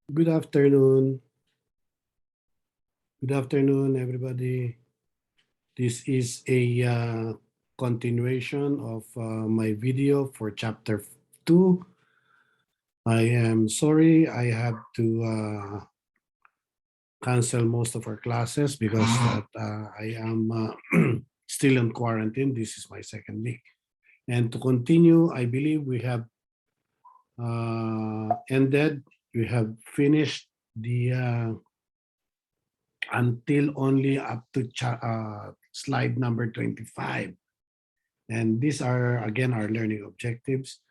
Good afternoon. Good afternoon, everybody. This is a continuation of my video for Chapter 2. I am sorry I have to cancel most of our classes because I am still in quarantine. This is my second week. And to continue, I believe we have we have finished the until only up to slide number 25. And these are, again, our learning objectives.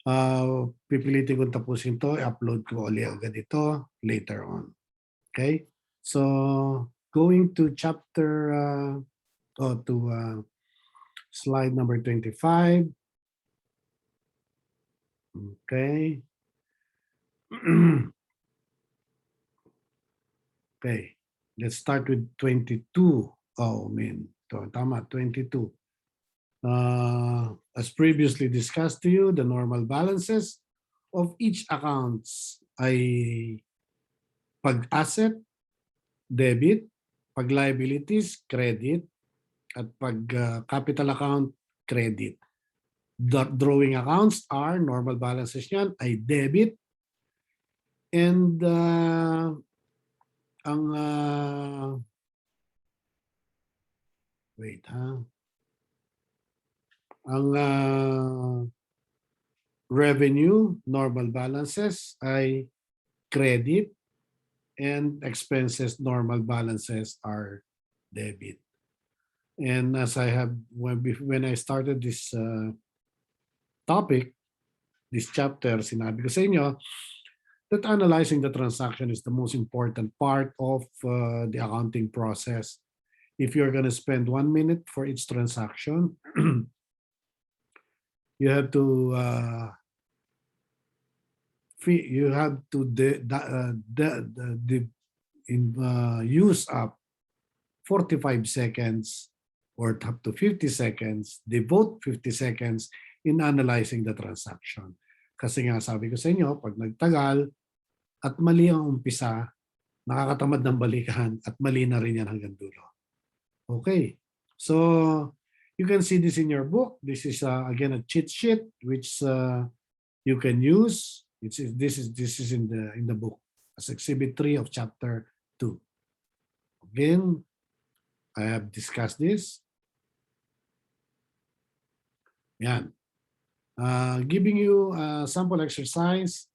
Pipilitin kong tapusin to, i-upload ko ulit agad ito later on. Okay? So, going to slide number 25. Okay. Okay. Let's start with 22. Oh, man. Tama, 22. As previously discussed to you, the normal balances of each accounts ay pag asset, debit, pag liabilities, credit, at pag capital account, credit. Drawing accounts are, normal balances yan, ay debit. And ang revenue, normal balances ay credit, and expenses, normal balances are debit. And as I have, when I started this topic, this chapter, sinabi ko sa inyo that analyzing the transaction is the most important part of the accounting process. If you're going to spend 1 minute for each transaction, you have to use up 45 seconds or up to 50 seconds, devote 50 seconds in analyzing the transaction. Kasi nga sabi ko sa inyo, pag nagtagal at mali ang umpisa, nakakatamad ng balikan at mali na rin yan hanggang dulo. Okay, so you can see this in your book. This is again a cheat sheet which you can use. This is in the book as Exhibit 3 of Chapter 2. Again, I have discussed this. Yan. Giving you a sample exercise.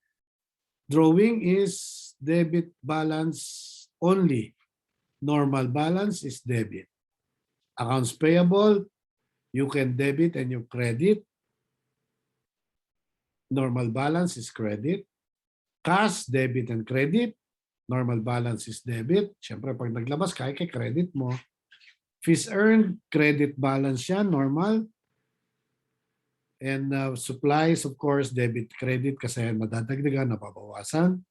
Drawing is debit balance only. Normal balance is debit. Accounts payable, you can debit and you credit. Normal balance is credit. Cash, debit and credit. Normal balance is debit. Siyempre, pag naglabas ka, kay credit mo. Fees earned, credit balance yan, normal. And supplies, of course, debit, credit kasi madadagdagan, nababawasan.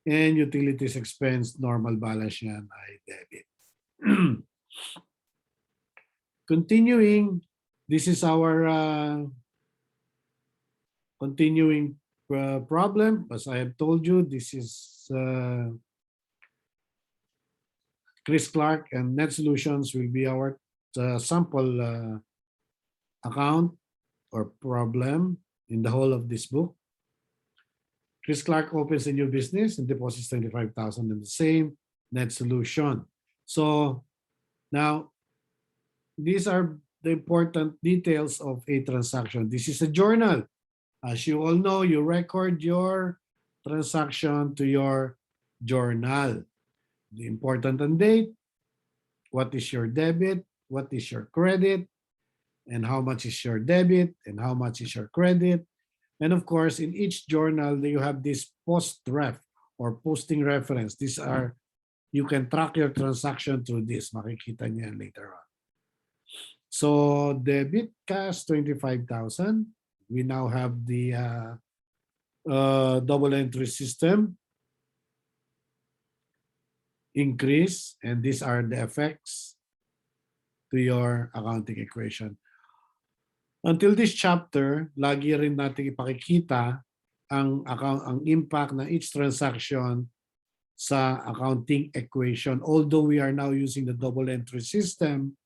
And utilities expense, normal balance yan ay debit. Continuing, this is our continuing problem. As I have told you, this is Chris Clark, and Net Solutions will be our sample account or problem in the whole of this book. Chris Clark opens a new business and deposits $25,000 in the same Net Solution. So now, these are the important details of a transaction. This is a journal. As you all know, you record your transaction to your journal. The important and date, what is your debit, what is your credit, and how much is your debit, and how much is your credit. And of course, in each journal, you have this post-ref or posting reference. These are, you can track your transaction through this. Makikita niyo yan later on. So debit cash 25,000. We now have the double entry system increase, and these are the effects to your accounting equation. Until this chapter, lagi rin natin ipakikita ang impact ng each transaction sa accounting equation. Although we are now using the double entry system,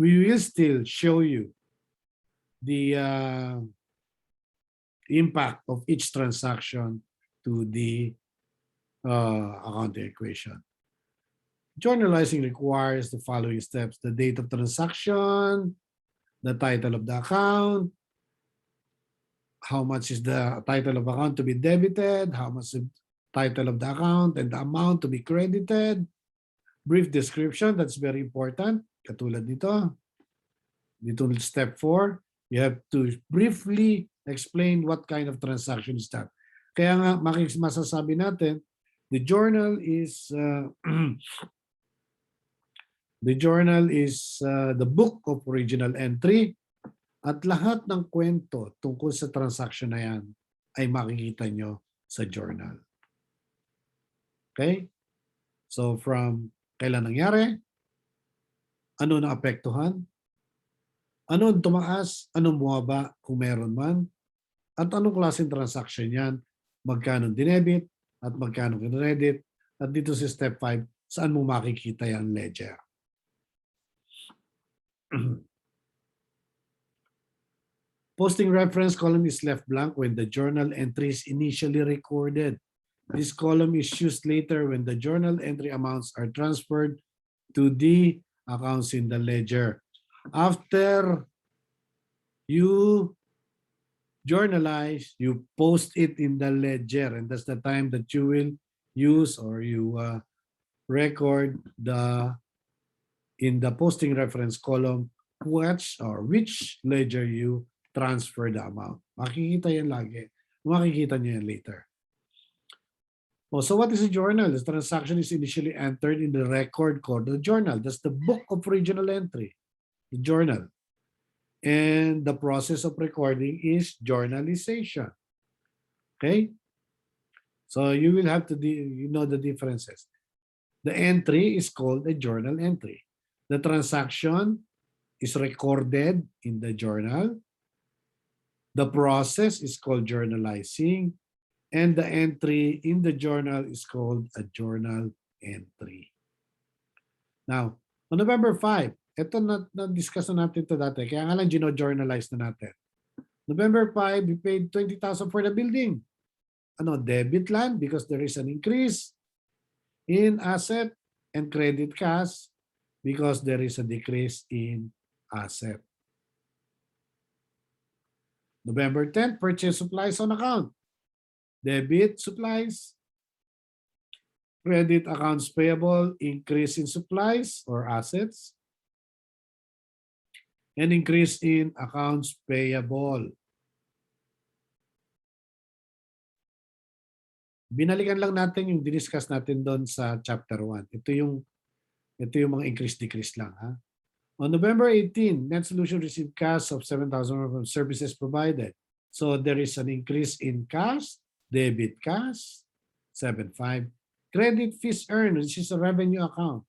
we will still show you the impact of each transaction to the accounting equation. Journalizing requires the following steps: the date of transaction, the title of the account, how much is the title of account to be debited, how much is the title of the account and the amount to be credited, brief description, that's very important. Katulad dito step 4, you have to briefly explain what kind of transaction is that. Kaya nga masasabi natin, the journal is the book of original entry, at lahat ng kwento tungkol sa transaction na yan ay makikita nyo sa journal. Okay? So from kailan nangyari, ano na apektuhan, ano ang tumaas, anong bumaba kung meron man, at anong klaseng transaction yan, magkano dinebit at magkano kinredit, at dito sa step 5, saan mo makikita yan ledger. Posting reference column is left blank when the journal entry is initially recorded. This column is used later when the journal entry amounts are transferred to the accounts in the ledger. After you journalize, you post it in the ledger, and that's the time that you will use or you record in the posting reference column which ledger you transfer the amount. Makikita yan lagi. Makikita nyo yan later. Oh, so what is a journal? The transaction is initially entered in the record called the journal. That's the book of original entry, the journal. And the process of recording is journalization. Okay? So you will have to know the differences. The entry is called a journal entry. The transaction is recorded in the journal. The process is called journalizing, and the entry in the journal is called a journal entry. Now, on November 5, ito na-discuss na natin ito dati, kaya nga lang gino-journalize na natin. November 5, we paid 20,000 for the building. Ano, debit lang because there is an increase in asset, and credit cash because there is a decrease in asset. November 10, purchase supplies on account. Debit supplies. Credit accounts payable, increase in supplies or assets. And increase in accounts payable. Binalikan lang natin yung diniscuss natin doon sa chapter 1. Ito yung mga increase-decrease lang. Ha? On November 18, Net Solution received cash of 7,000 from services provided. So there is an increase in cash, debit cash, 7,500. Credit fees earned, which is a revenue account.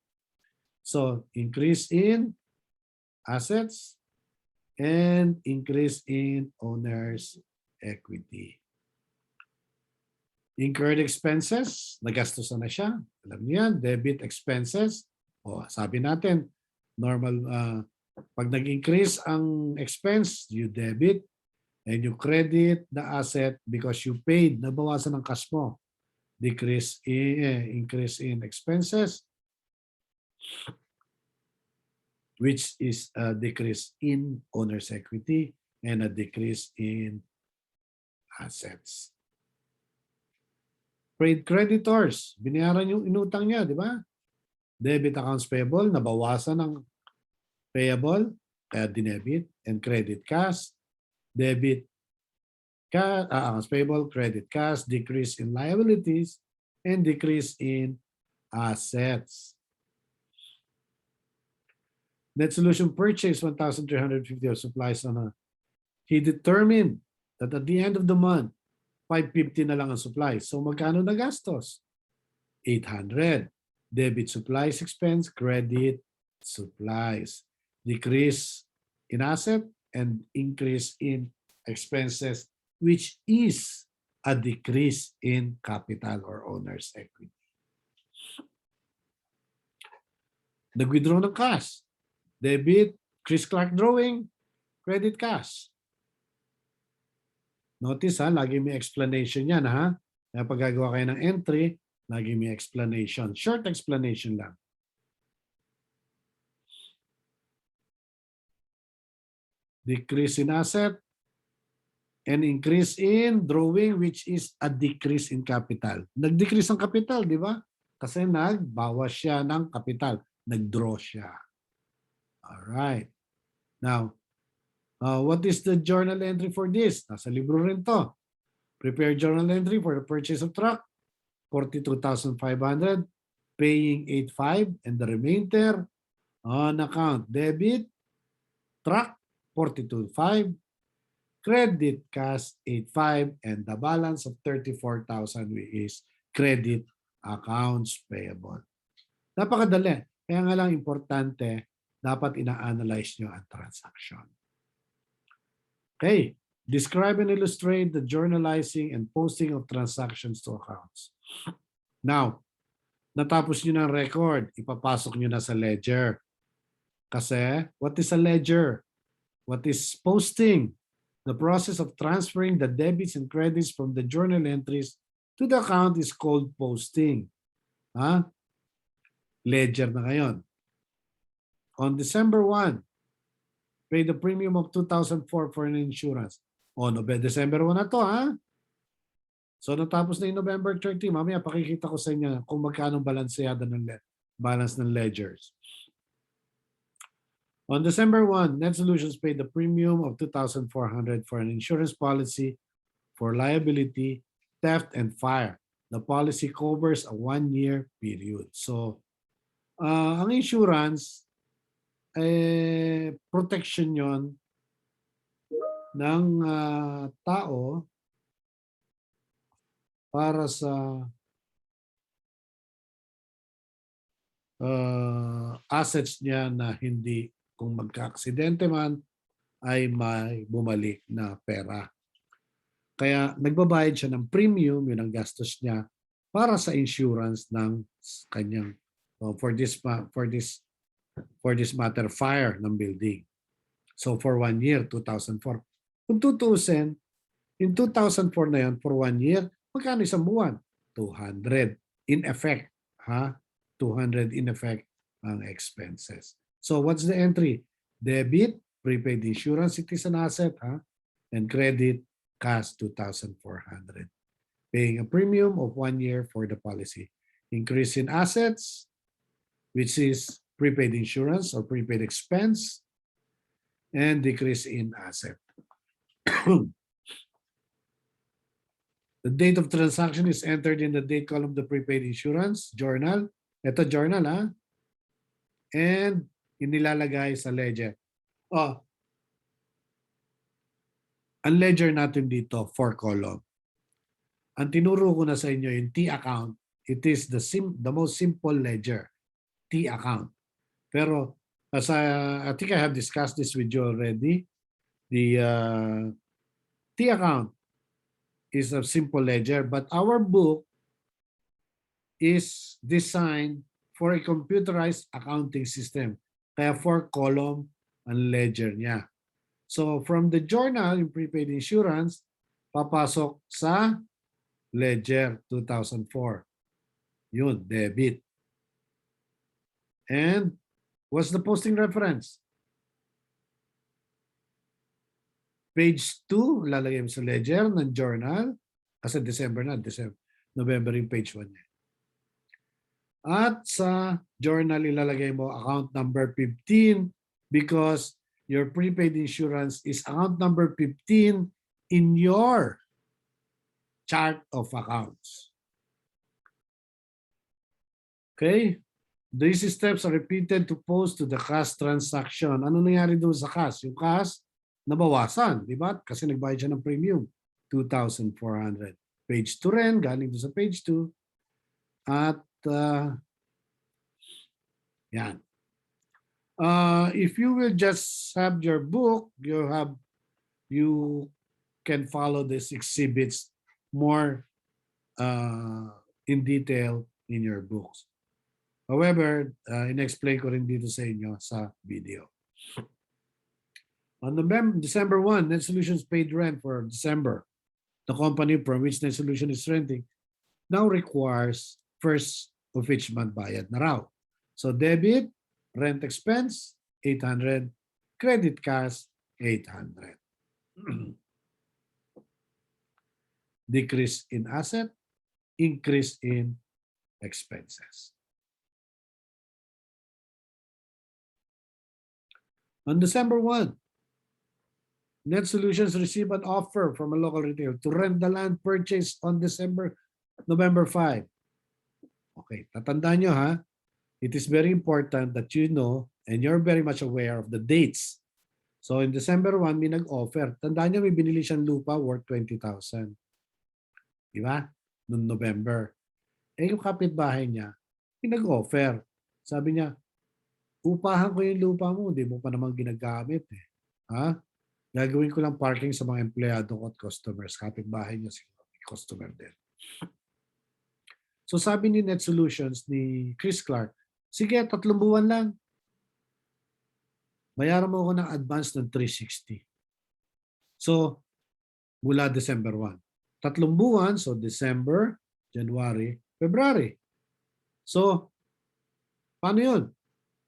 So increase in assets and increase in owner's equity. Incurred expenses, nagastos na siya. Alam niyo yan, debit expenses. O, sabi natin, normal, pag nag-increase ang expense, you debit and you credit the asset because you paid, nabawasan ang cash mo. Increase in expenses, which is a decrease in owner's equity and a decrease in assets. Paid creditors, binayaran yung inutang niya, di ba? Debit accounts payable, nabawasan ang payable, kaya dinebit, and credit cash, debit accounts payable, credit cash, decrease in liabilities, and decrease in assets. Net Solution purchased 1,350 of supplies on a. He determined that at the end of the month, 550 na lang ang supplies. So magkano na gastos? 800. Debit supplies expense, credit supplies. Decrease in asset and increase in expenses which is a decrease in capital or owner's equity. Nag-withdraw ng cash. Debit, Chris Clark drawing, credit cash. Notice lagi may explanation yan Kaya pag gagawa kayo ng entry, lagi may explanation. Short explanation lang. Decrease in asset and increase in drawing, which is a decrease in capital. Nag-decrease ang capital, di ba? Kasi nagbawas siya ng capital. Nag-draw siya. Alright. Now, what is the journal entry for this? Nasa libro rin to. Prepare journal entry for the purchase of truck, 42,500, paying 8,500, and the remainder on account debit, truck, 42,500, credit cash 8,500, and the balance of 34,000 is credit accounts payable. Napakadali. Kaya nga lang importante, dapat ina-analyze nyo ang transaction. Okay. Describe and illustrate the journalizing and posting of transactions to accounts. Now, natapos nyo ng record, ipapasok nyo na sa ledger. Kasi, what is a ledger? What is posting? The process of transferring the debits and credits from the journal entries to the account is called posting. Ledger na ngayon. On December 1, pay the premium of 2,004 for an insurance. December 1 na to, So, natapos na yung November 30. Mamaya, pakikita ko sa inyo kung magkano balanseada ng balance ng ledgers. On December 1, Net Solutions paid the premium of 2,400 for an insurance policy for liability, theft, and fire. The policy covers a 1-year period. So, ang insurance, protection yon ng tao para sa assets niya na hindi, kung magka-aksidente man, ay may bumalik na pera. Kaya nagbabayad siya ng premium, yun ang gastos niya para sa insurance ng kanyang for this matter, fire ng building. So for 1 year, 2004. Kung tutuusin, in 2004 na yan, for 1 year, magkano isang buwan? 200 in effect. 200 in effect ang expenses. So what's the entry? Debit, prepaid insurance, it is an asset. And credit, cash, 2,400. Paying a premium of 1 year for the policy. Increase in assets, which is prepaid insurance or prepaid expense, and decrease in asset. The date of transaction is entered in the date column of the prepaid insurance journal. Ito journal, and inilalagay sa ledger. Ang ledger natin dito, 4 column. Ang tinuro ko na sa inyo, yung T account, it is the most simple ledger, T account. Pero as I think I have discussed this with you already, the T account is a simple ledger, but our book is designed for a computerized accounting system. Kaya 4 column ang ledger niya. So from the journal, yung prepaid insurance, papasok sa ledger 2004. Yun, debit. And what's the posting reference? Page 2, lalagay mo sa ledger ng journal. Kasi December na, November yung page 1 niya. At sa journal, ilalagay mo account number 15 because your prepaid insurance is account number 15 in your chart of accounts. Okay? These steps are repeated to post to the cash transaction. Ano nangyari doon sa cash? Yung cash, nabawasan, di ba? Kasi nagbayad siya ng premium, 2,400. Page 2 rin, galing doon sa page 2. At yan. If you will just have your book, you can follow these exhibits more in detail in your books. However, in-explain ko rin dito sa inyo sa video. On December 1, Net Solutions paid rent for December. The company from which Net Solution is renting now requires first of each month bayad na raw. So debit, rent expense, 800, credit cash, 800. Decrease in asset, increase in expenses. On December 1, Net Solutions received an offer from a local retailer to rent the land purchased on November 5. Okay, tatandaan nyo ha. It is very important that you know and you're very much aware of the dates. So in December 1, may nag-offer. Tandaan nyo, may binili siyang lupa worth 20,000. Di ba? Noong November. Yung kapitbahay niya, may nag-offer. Sabi niya, upahan ko yung lupa mo, hindi mo pa naman ginagamit. Ha? Gagawin ko lang parking sa mga empleyado ko at customers. Kapitbahay niya si customer din. So sabi ni Net Solutions, ni Chris Clark, sige, 3 buwan lang. Bayaran mo ako ng advance ng 360. So, mula December 1. 3 buwan, so December, January, February. So, paano yun?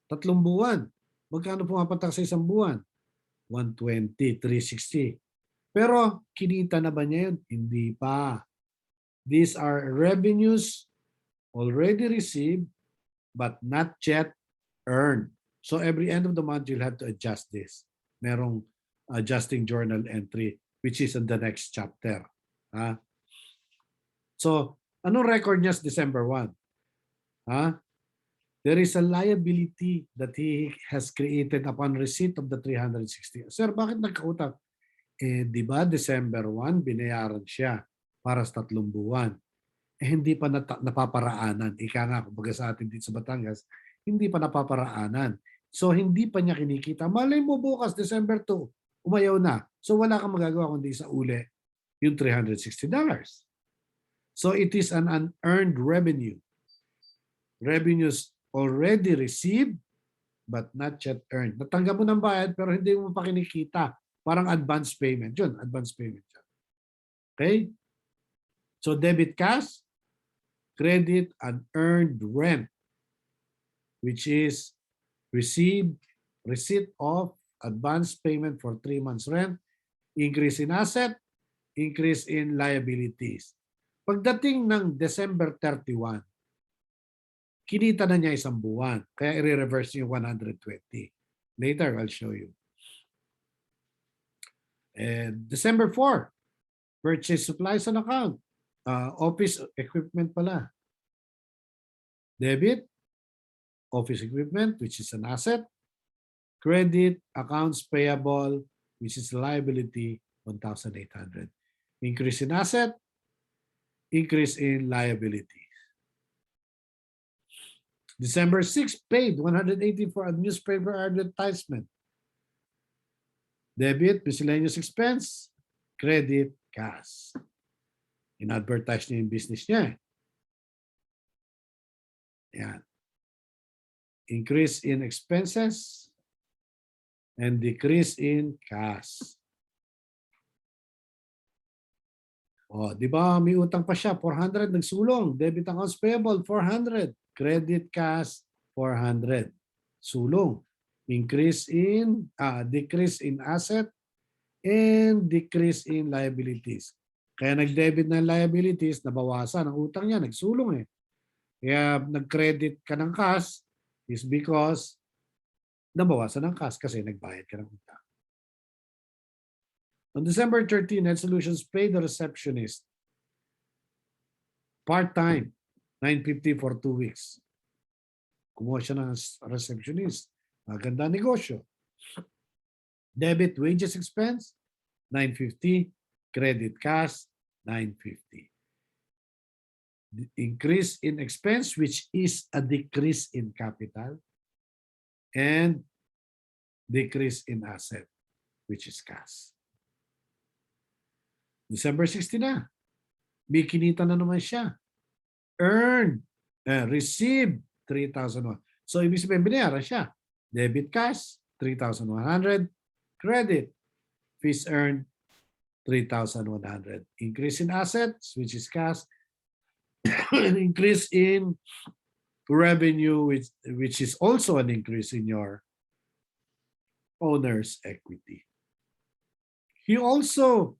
3 buwan. Magkano pumapatak sa isang buwan? 120, 360. Pero, kinita na ba niya yun? Hindi pa. These are revenues already received but not yet earned. So every end of the month, you'll have to adjust this. Merong adjusting journal entry, which is in the next chapter. So, anong record niya sa December 1? There is a liability that he has created upon receipt of the 360. Sir, bakit nagkautang? Di ba December 1, binayaran siya para sa 3 buwan. Hindi pa napaparaanan. Ika nga, kumbaga sa atin dito sa Batangas, hindi pa napaparaanan. So, hindi pa niya kinikita. Malay mo bukas, December 2, umayaw na. So, wala kang magagawa kundi sa uli yung $360. So, it is an unearned revenue. Revenues already received but not yet earned. Natanggap mo ng bayad pero hindi mo pa kinikita. Parang advance payment. Yun, advance payment. Okay? So, debit cash, credit, unearned rent, which is receipt of advance payment for 3 months rent, increase in asset, increase in liabilities. Pagdating ng December 31, kinita na niya 1 buwan. Kaya i-reverse yung 120. Later, I'll show you. And December 4, purchase supplies on account. Office equipment pala. Debit, office equipment, which is an asset. Credit, accounts payable, which is liability, 1,800. Increase in asset, increase in liability. December 6, paid 180 for a newspaper advertisement. Debit, miscellaneous expense, credit, cash. In-advertise niya yung business niya. Yan. Increase in expenses and decrease in cash. O, di ba may utang pa siya, 400 nagsulong. Debit accounts payable, 400. Credit cash, 400. Sulong. Decrease in asset and decrease in liabilities. Kaya nag-debit ng liabilities, nabawasan ang utang niya, nagsulong eh. Kaya nag-credit ka ng cash is because nabawasan ng cash kasi nagbayad ka ng utang. On December 13, Net Solutions paid the receptionist part-time, $950 for 2 weeks. Kumuha siya ng receptionist. Maganda negosyo. Debit wages expense, $950. Credit cash, $950. The increase in expense, which is a decrease in capital, and decrease in asset, which is cash. December 16 na. May kinita na naman siya. Earned, received 3,001. So, ibig sabihin, binayaran siya. Debit cash, 3,100. Credit, fees earned, 3,100. Increase in assets, which is cash. An increase in revenue, which is also an increase in your owner's equity. He also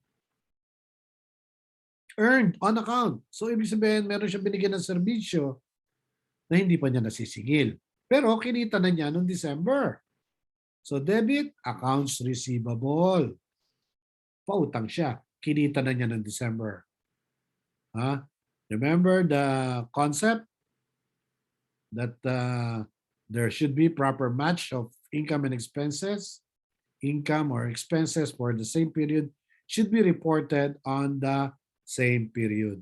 earned on account. So, ibig sabihin, meron siyang binigyan ng serbisyo na hindi pa niya nasisingil. Pero kinita na niya noong December. So, debit, accounts receivable. Pautang siya. Kinita na niya noong December. Remember the concept that there should be proper match of income and expenses. Income or expenses for the same period should be reported on the same period.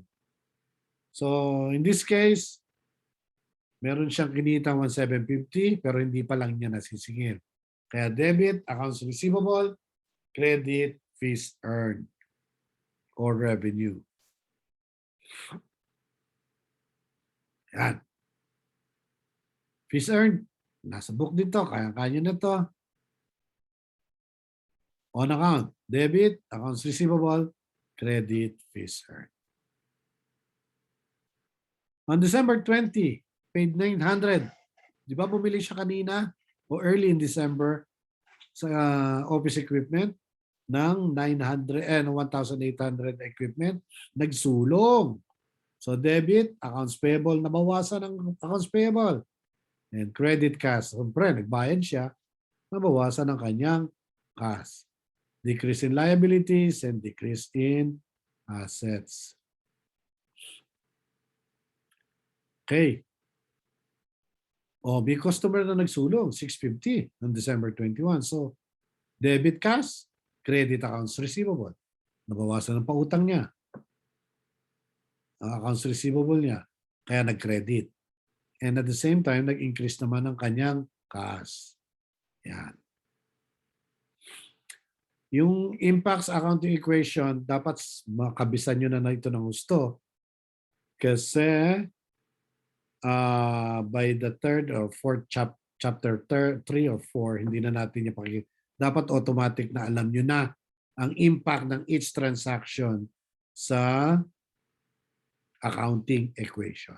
So, in this case, meron siyang kinitang 1,750 pero hindi pa lang niya nasisingil. Kaya debit, accounts receivable, credit, fees earned, or revenue. Yan. Fees earned, nasa book dito, kaya-kaya na to. On account, debit, accounts receivable, credit, fees earned. On December 20, paid 900. Di ba bumili siya kanina o early in December sa office equipment ng 1,800 equipment, nagsulong. So debit, accounts payable, nabawasan ng accounts payable. And credit cash, siyempre, nagbayad siya, nabawasan ng kanyang cash. Decrease in liabilities and decrease in assets. Okay. May customer na nagsulong, 650 noong December 21. So, debit cash, credit accounts receivable. Nabawasan ng pautang niya. Ang accounts receivable niya. Kaya nag-credit. And at the same time, nag-increase naman ang kanyang cash. Yan. Yung impacts accounting equation, dapat makabisan nyo na ito ng gusto. Kasi by the third or fourth chapter 3 or 4, hindi na natin yung pakikita. Dapat automatic na alam nyo na ang impact ng each transaction sa accounting equation.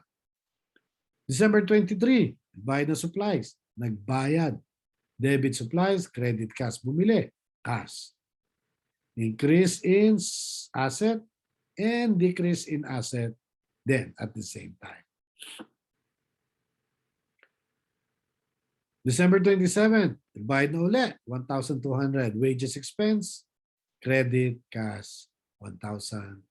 December 23, nagbayad ng supplies. Nagbayad. Debit supplies, credit cash. Bumili. Cash. Increase in asset and decrease in asset then at the same time. December 27, nagbayad na uli, 1,200. Wages expense, credit, cash, 1,200.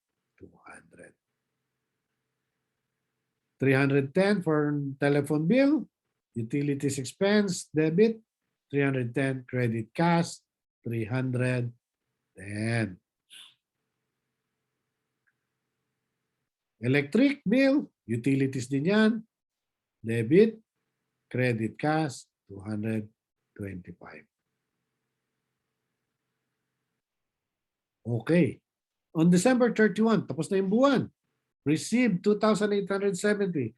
310 for telephone bill, utilities expense, debit, 310, credit, cash, 310. Electric bill, utilities din yan, debit, credit, cash, 225. Okay. On December 31, tapos na yung buwan. Received 2,870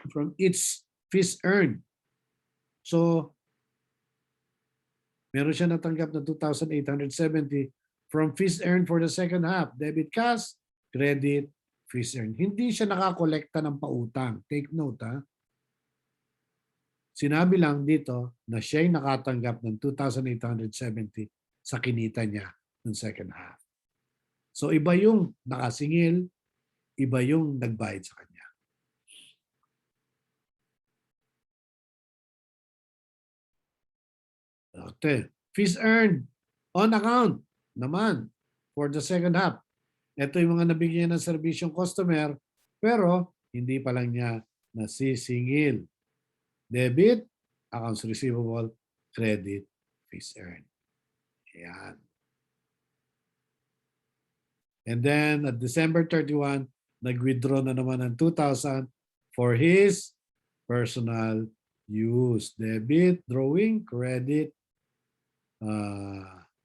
from its fees earned. So, meron siya natanggap na 2,870 from fees earned for the second half. Debit cash, credit, fees earned. Hindi siya nakakolekta ng pautang. Take note, ha? Sinabi lang dito na siya'y nakatanggap ng 2,870 sa kinita niya ng second half. So, iba yung nakasingil, iba yung nagbayad sa kanya. Okay. Fees earned on account naman for the second half. Ito yung mga nabigyan ng serbisyong customer pero hindi pa lang niya nasisingil. Debit, accounts receivable, credit, fees earned. Ayan. And then at December 31, nag-withdraw na naman ng 2,000 for his personal use. Debit, drawing, credit,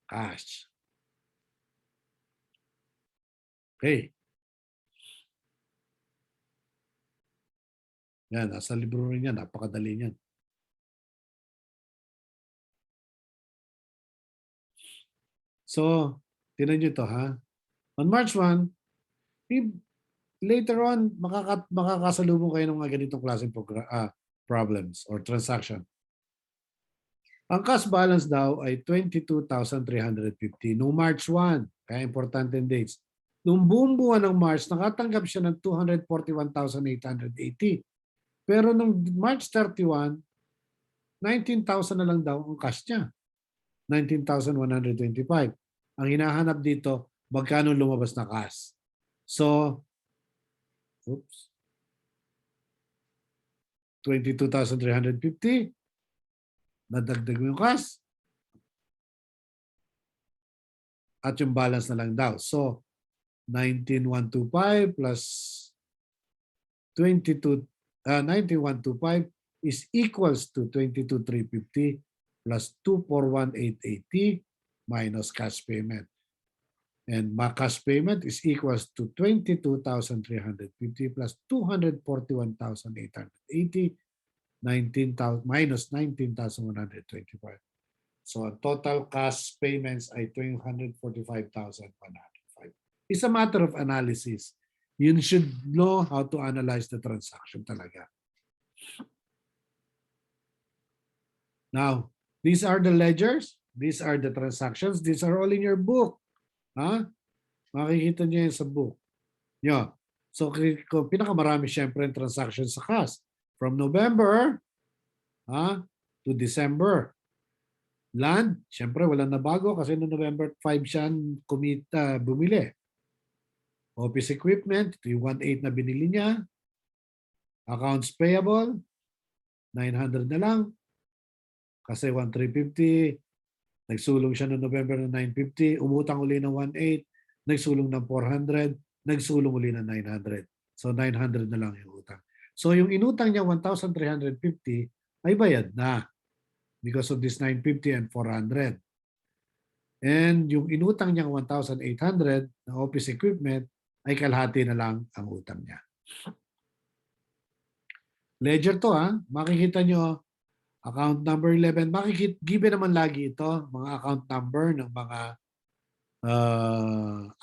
cash. Okay. Yan, nasa libro rin yan. Napakadali niyan. So, tinan nyo to ha. On March 1, later on, makakasalubong kayo ng mga ganitong klaseng problems or transaction. Ang cash balance daw ay 22,350 noong March 1. Kaya importante yung dates. Noong buong buwan ng March, nakatanggap siya ng 241,880. Pero nung March 31, 19,000 na lang daw ang cash niya. 19,125. Ang hinahanap dito, magkano lumabas na cash. So, 22,350. Nadagdag mo yung cash. At yung balance na lang daw. So, 19,125 plus 19,125 is equals to 22,350 plus 241,880 minus cash payment. And my cash payment is equals to 22,350 plus 241,880 19,000 minus 19,125. So total cash payments ay 245,105. It's a matter of analysis. You should know how to analyze the transaction talaga. Now, these are the ledgers. These are the transactions. These are all in your book. Ha? Makikita niyo yan sa book. Yo. So, pinakamarami syempre yung transactions sa cash. From November to December. Land, syempre walang nabago kasi no November 5 siya bumili. Office equipment, ito yung 1.8 na binili niya. Accounts payable, 900 na lang. Kasi 1,350. Nagsulong siya noong November ng 950. Umutang uli ng 1.8. Nagsulong ng 400. Nagsulong uli ng 900. So 900 na lang yung utang. So yung inutang niya 1,350 ay bayad na. Because of this 950 and 400. And yung inutang niyang 1,800 na office equipment ay kalahati na lang ang utang niya. Ledger to makikita nyo account number 11. Given naman lagi ito, mga account number ng mga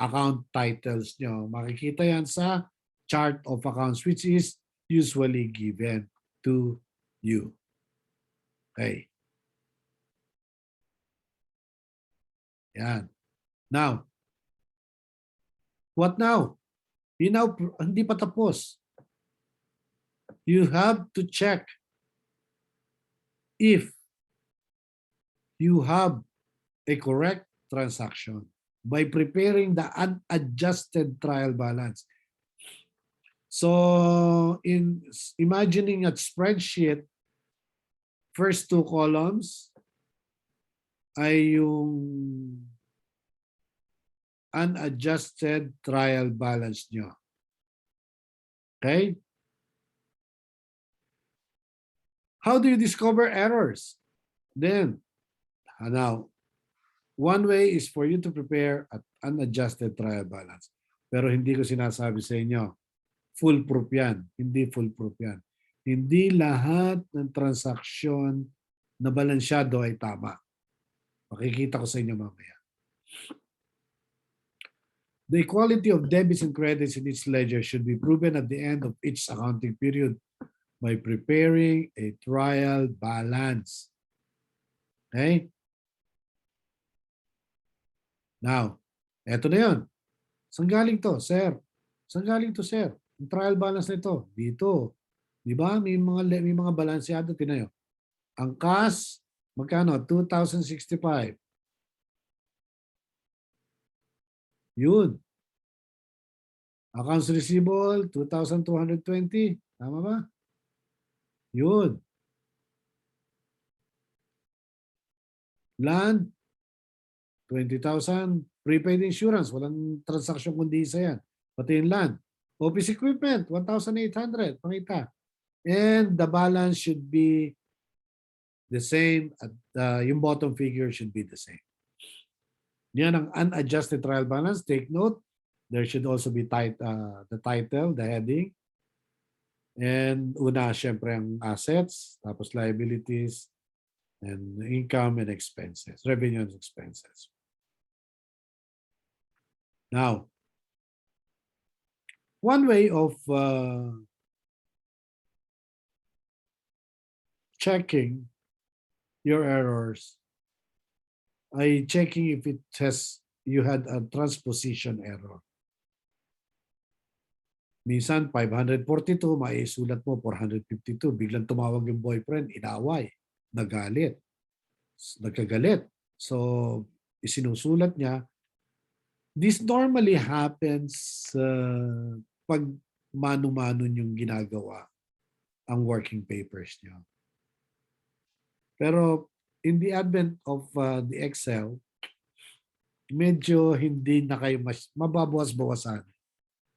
account titles nyo. Makikita yan sa chart of accounts which is usually given to you. Okay. Yan. Now, what now? Hindi pa tapos. You have to check if you have a correct transaction by preparing the unadjusted trial balance. So, in imagining a spreadsheet, first two columns ay yung unadjusted trial balance nyo. Okay? How do you discover errors? Then, now, one way is for you to prepare an unadjusted trial balance. Pero hindi ko sinasabi sa inyo, foolproof yan. Hindi foolproof yan. Hindi lahat ng transaksyon na balansyado ay tama. Makikita ko sa inyo mamaya. The equality of debits and credits in each ledger should be proven at the end of each accounting period by preparing a trial balance. Okay? Now, eto na yun. Saan galing to, sir? Saan galing to, sir? Yung trial balance na ito, dito. Di ba? May mga balansyado, tinayo. Ang cash, magkano? 2,065. Yun. Accounts receivable, 2,220. Tama ba? Yun. Land, 20,000. Prepaid insurance, walang transaction kundi isa yan. Pati yung land. Office equipment, 1,800. Pangita. And the balance should be the same. At yung bottom figure should be the same. Yan ang unadjusted trial balance. Take note, There should also be the title, the heading. And una, syempre ang assets, tapos liabilities, and income and expenses, revenue and expenses. Now, one way of checking your errors ay checking if you had a transposition error. Minsan, 542, maisulat mo 452. Biglang tumawag yung boyfriend, inaway, nagalit, nagkagalit. So, isinusulat niya. This normally happens pag mano-mano yung ginagawa ang working papers niyo. Pero in the advent of the Excel, medyo hindi na kayo mababawas-bawasan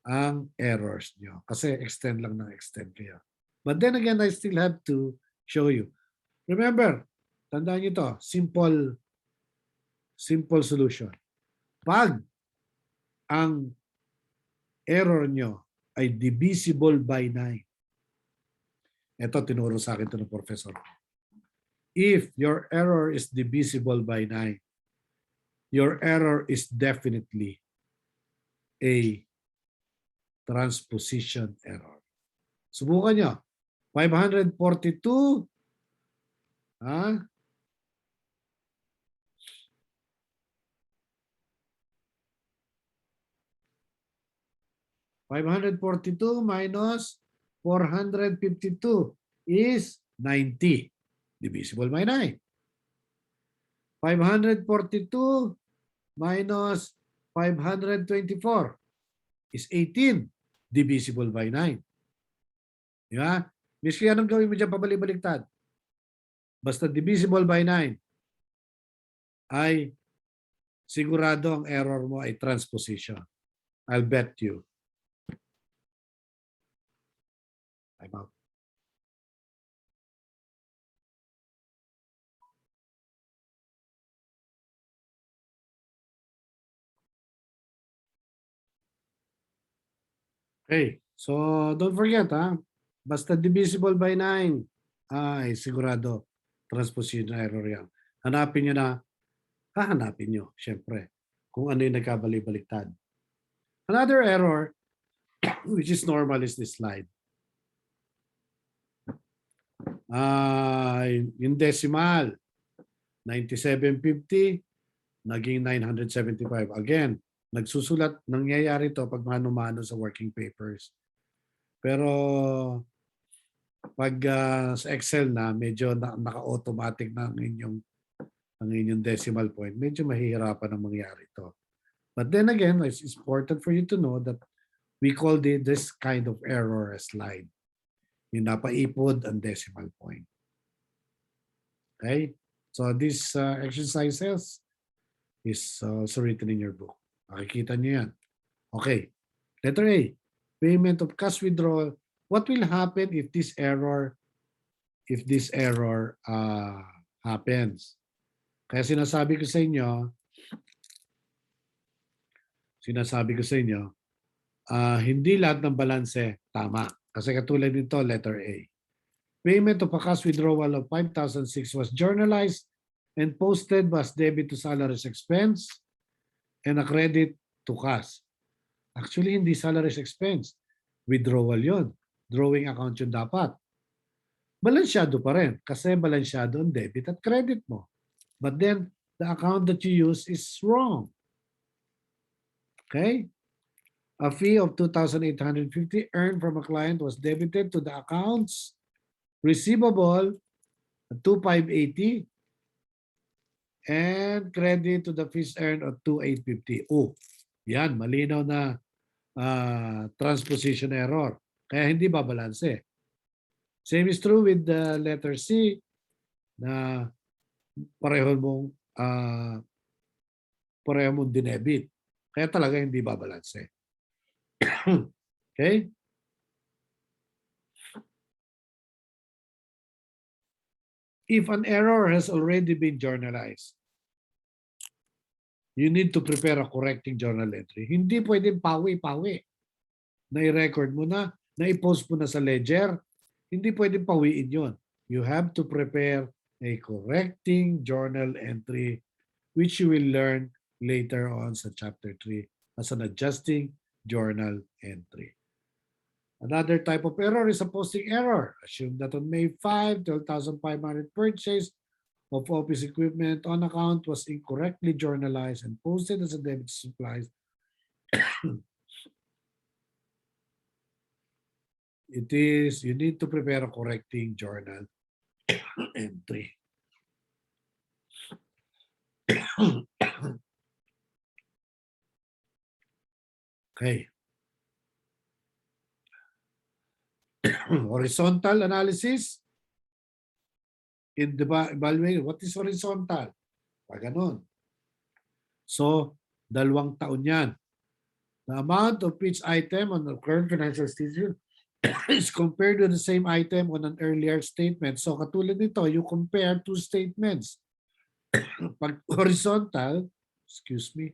ang errors nyo. Kasi extend lang ng extend kayo. But then again, I still have to show you. Remember, tandaan nyo to, simple solution. Pag ang error nyo ay divisible by 9, ito, tinuro sa akin ito ng professor. If your error is divisible by 9, your error is definitely a transposition error. Subukan nyo. 542, ha? 542 minus 452 is 90. Divisible by 9. 542 minus 524 is 18. Divisible by 9. Di ba? Miski anong gawin mo dyan pabalik-baliktad? Basta divisible by 9 ay sigurado ang error mo ay transposition. I'll bet you. I'm out. Okay, so don't forget ha, basta divisible by 9, ay sigurado transposition error yan. Hanapin nyo na, hahanapin nyo, syempre, kung ano yung nagkabali-baliktad. Another error, which is normal, is this slide. Yung decimal, 9750, naging 975. Again, nagsusulat, nangyayari to pag mano-mano sa working papers. Pero pag sa Excel na, medyo naka-automatic na ang inyong decimal point, medyo mahihirapan ang mangyari to. But then again, it's important for you to know that we call this kind of error a slide. Yung napaipod ang decimal point. Okay? So these exercises is also written in your book. Makikita nyo yan. Okay. Letter A, payment of cash withdrawal. What will happen if this error happens? Kaya sinasabi ko sa inyo, hindi lahat ng balanse tama. Kasi katulad nito, letter A. Payment of a cash withdrawal of 5,006 was journalized and posted as debit to salaries expense and a credit to cash. Actually, hindi salaries expense. Withdrawal yon. Drawing account yun dapat. Balansyado pa rin kasi balansyado ang debit at credit mo. But then, the account that you use is wrong. Okay? A fee of 2,850 earned from a client was debited to the accounts receivable 2,580 and credit to the fees earned of 2,850. Oh, yan, malinaw na transposition error. Kaya hindi babalanse. Same is true with the letter C na pareho mong dinebit. Kaya talaga hindi babalanse. Okay? If an error has already been journalized, you need to prepare a correcting journal entry. Hindi pwedeng pawi-pawi. Na i-record mo na i-post mo na sa ledger. Hindi pwedeng pawiin yon. You have to prepare a correcting journal entry which you will learn later on sa Chapter 3 as an adjusting journal entry. Another type of error is a posting error. Assume that on May 5, 12,500 purchase of office equipment on account was incorrectly journalized and posted as a debit supplies. You need to prepare a correcting journal entry. Okay. Horizontal analysis. In the evaluation, what is horizontal? Pag ganun. So, 2 taon yan. The amount of each item on the current financial statement is compared to the same item on an earlier statement. So, katulad nito, you compare two statements. Pag horizontal, excuse me,